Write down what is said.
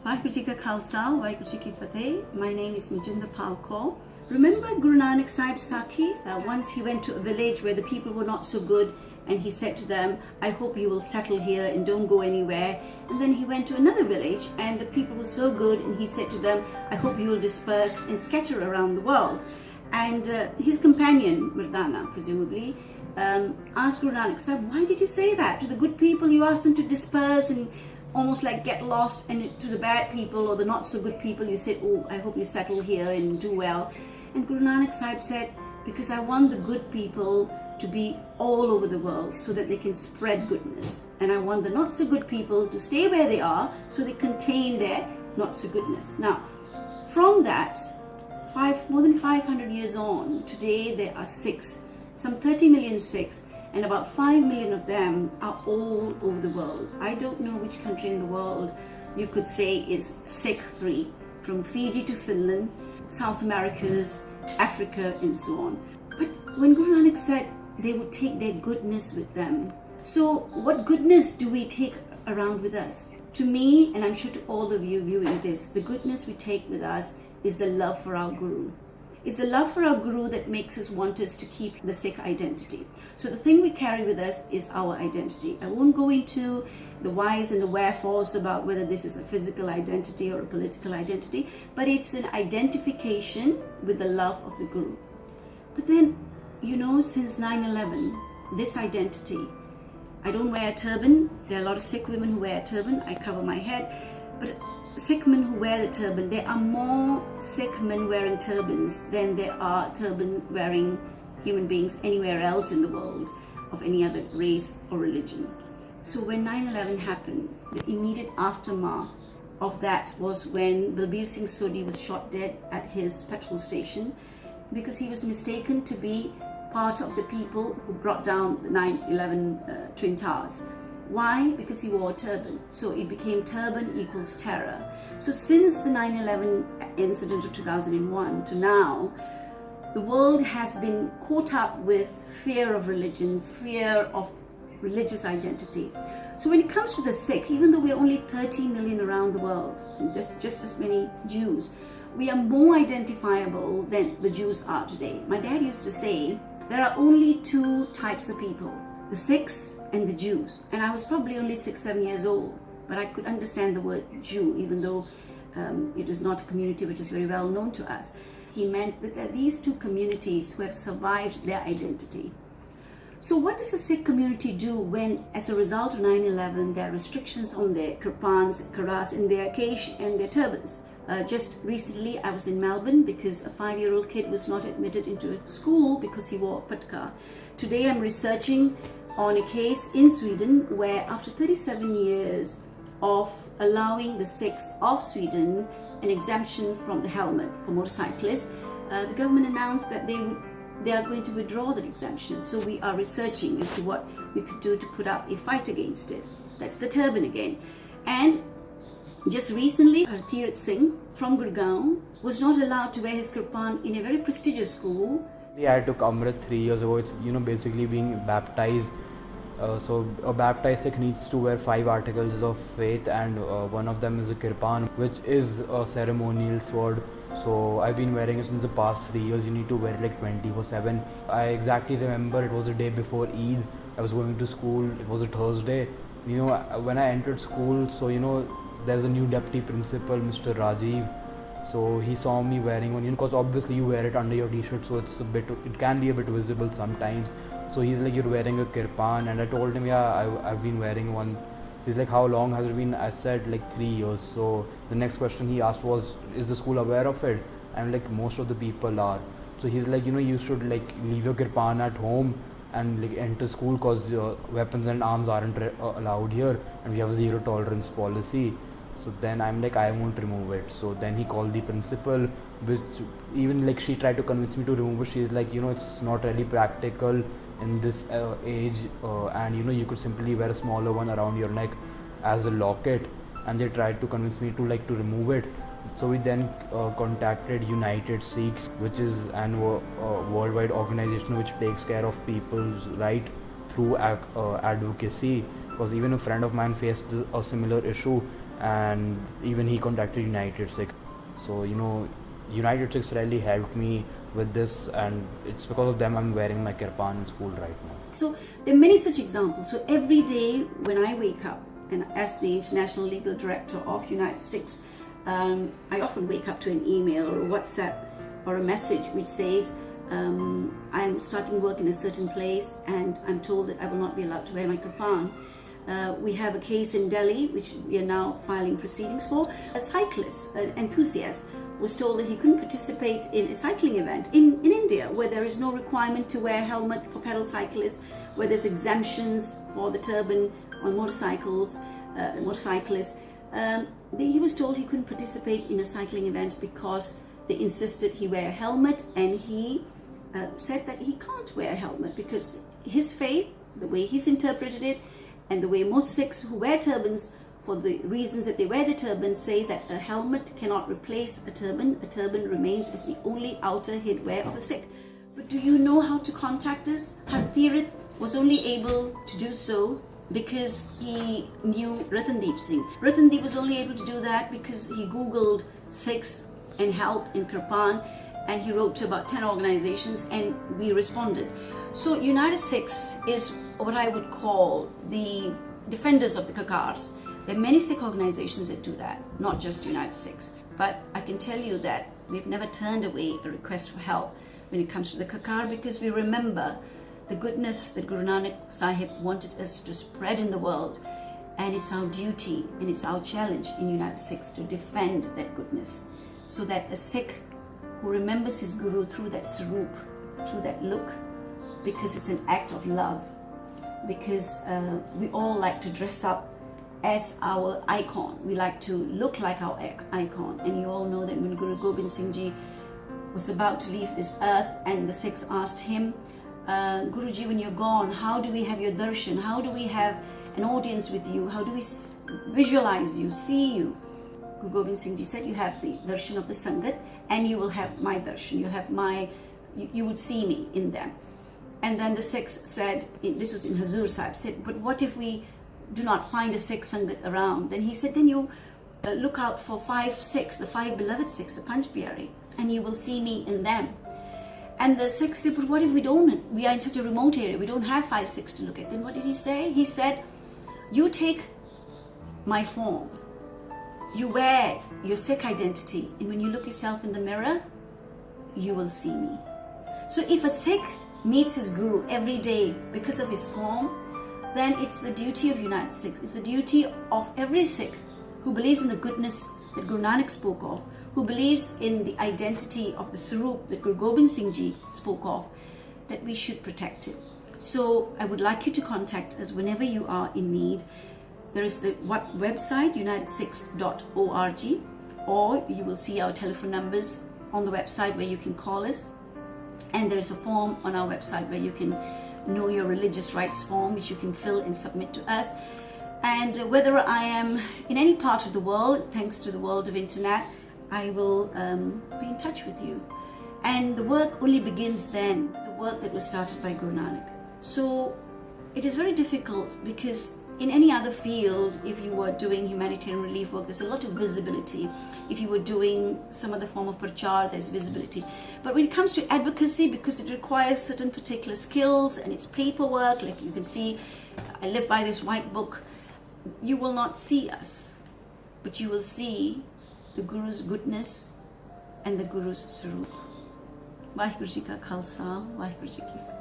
Vaheguru Ji Ka Khalsa, Vaheguru Ji Ki Fateh. My name is Mejindarpal Kaur. Remember Guru Nanak Sahib's Sakhis? Once he went to a village where the people were not so good, and he said to them, I hope you will settle here and don't go anywhere. And then he went to another village and the people were so good, and he said to them, I hope you will disperse and scatter around the world. And his companion, Mardana, presumably, asked Guru Nanak Sahib, why did you say that? To the good people you asked them to disperse and almost like get lost, and to the bad people or the not so good people you said, oh, I hope you settle here and do well. And Guru Nanak Sahib said, because I want the good people to be all over the world so that they can spread goodness, and I want the not so good people to stay where they are so they contain their not so goodness. Now from that, more than 500 years on, today there are Sikhs, some 30 million Sikhs, and about 5 million of them are all over the world. I don't know which country in the world you could say is Sikh free, from Fiji to Finland, South Americas, Africa, and so on. But when Guru Nanak said they would take their goodness with them, so what goodness do we take around with us? To me, and I'm sure to all of you viewing this, the goodness we take with us is the love for our Guru. It's the love for our Guru that makes us want us to keep the Sikh identity. So the thing we carry with us is our identity. I won't go into the whys and the wherefores about whether this is a physical identity or a political identity, but it's an identification with the love of the Guru. But then, since 9/11, this identity, I don't wear a turban. There are a lot of Sikh women who wear a turban. I cover my head. But Sikh men who wear the turban, there are more Sikh men wearing turbans than there are turban wearing human beings anywhere else in the world of any other race or religion. So when 9/11 happened, the immediate aftermath of that was when Balbir Singh Sodhi was shot dead at his petrol station because he was mistaken to be part of the people who brought down the 9/11 Twin Towers. Why? Because he wore a turban. So it became turban equals terror. So since the 9/11 incident of 2001 to now, the world has been caught up with fear of religion, fear of religious identity. So when it comes to the Sikh, even though we're only 30 million around the world, and there's just as many Jews, we are more identifiable than the Jews are today. My dad used to say, there are only two types of people, the Sikhs and the Jews. And I was probably only 6-7 years old, but I could understand the word Jew, even though it is not a community which is very well known to us. He meant that there are these two communities who have survived their identity. So what does the Sikh community do when, as a result of 9/11, there are restrictions on their kirpans, karas, and their kesh and their turbans? Just recently, I was in Melbourne because a 5-year-old kid was not admitted into a school because he wore a patka. Today, I'm researching on a case in Sweden where, after 37 years of allowing the Sikhs of Sweden an exemption from the helmet for motorcyclists, the government announced that they are going to withdraw that exemption. So we are researching as to what we could do to put up a fight against it. That's the turban again. And just recently, Hartirat Singh from Gurgaon was not allowed to wear his kirpan in a very prestigious school. I took Amrit 3 years ago. It's basically being baptized. So a baptized Sikh needs to wear 5 articles of faith, and one of them is a kirpan, which is a ceremonial sword. So I've been wearing it since the past 3 years. You need to wear it like 24/7. I exactly remember it was the day before Eid. I was going to school. It was a Thursday. When I entered school, so there's a new deputy principal, Mr. Rajiv. So he saw me wearing one, because obviously you wear it under your t-shirt, so it can be a bit visible sometimes. So he's like, you're wearing a kirpan, and I told him, yeah, I've been wearing one. So he's like, how long has it been? I said like 3 years. So the next question he asked was, is the school aware of it? I'm like, most of the people are. So he's like, you should like leave your kirpan at home and like enter school, because weapons and arms aren't allowed here, and we have a zero tolerance policy. So then I'm like, I won't remove it. So then he called the principal, which even like she tried to convince me to remove it. She's like, it's not really practical in this age, and you could simply wear a smaller one around your neck as a locket. And they tried to convince me to remove it. So we then contacted United Sikhs, which is an worldwide organization which takes care of people's right through advocacy. Because even a friend of mine faced a similar issue, and even he contacted United Sikh. So United Sikhs really helped me with this, and it's because of them I'm wearing my kirpan in school right now. So there are many such examples. So every day when I wake up, and as the International Legal Director of United Sikhs, I often wake up to an email or a WhatsApp or a message which says, I'm starting work in a certain place and I'm told that I will not be allowed to wear my kirpan. We have a case in Delhi which we are now filing proceedings for. A cyclist, an enthusiast, was told that he couldn't participate in a cycling event in India, where there is no requirement to wear a helmet for pedal cyclists, where there's exemptions for the turban on motorcyclists. He was told he couldn't participate in a cycling event because they insisted he wear a helmet, and he said that he can't wear a helmet because his faith, the way he's interpreted it, and the way most Sikhs who wear turbans, for the reasons that they wear the turban, say that a helmet cannot replace a turban. A turban remains as the only outer headwear of a Sikh. But do you know how to contact us? Harthirat was only able to do so because he knew Ratandeep Singh. Ratandeep was only able to do that because he Googled Sikhs and help in kirpan, and he wrote to about 10 organizations, and we responded. So United Sikhs is what I would call the defenders of the Kakaars. There are many Sikh organizations that do that, not just United Sikhs. But I can tell you that we've never turned away a request for help when it comes to the Kakaar, because we remember the goodness that Guru Nanak Sahib wanted us to spread in the world. And it's our duty and it's our challenge in United Sikhs to defend that goodness, so that a Sikh who remembers his Guru through that saroop, through that look, because it's an act of love, because we all like to dress up as our icon. We like to look like our icon. And you all know that when Guru Gobind Singh Ji was about to leave this earth, and the Sikhs asked him, Guruji, when you're gone, how do we have your darshan? How do we have an audience with you? How do we visualize you, see you? Guru Gobind Singh Ji said, you have the darshan of the Sangat, and you will have my darshan. You'll have you would see me in them. And then the Sikhs said, this was in Hazur Sahib, said, but what if we do not find a Sikh Sangat around? Then he said, then you look out for 5 Sikhs, the 5 beloved Sikhs, the Panch Pyare, and you will see me in them. And the Sikhs said, but what if we are in such a remote area, we don't have 5 Sikhs to look at? Then what did he say? He said, you take my form, you wear your Sikh identity, and when you look yourself in the mirror, you will see me. So if a Sikh meets his Guru every day because of his form, then it's the duty of United Sikhs, it's the duty of every Sikh who believes in the goodness that Guru Nanak spoke of, who believes in the identity of the Sarup that Guru Gobind Singh Ji spoke of, that we should protect it. So I would like you to contact us whenever you are in need. There is the website, unitedsikhs.org, or you will see our telephone numbers on the website where you can call us. And there is a form on our website where you can know your religious rights form, which you can fill and submit to us. And whether I am in any part of the world, thanks to the world of internet, I will be in touch with you. And the work only begins then, the work that was started by Guru Nanak. So it is very difficult, because in any other field, if you were doing humanitarian relief work, there's a lot of visibility. If you were doing some other form of prachar, there's visibility. But when it comes to advocacy, because it requires certain particular skills and it's paperwork, like you can see, I live by this white book, you will not see us, but you will see the Guru's goodness and the Guru's sarup. Vaheguru Ji Ka Khalsa, Vaheguru Ji Ki Fateh.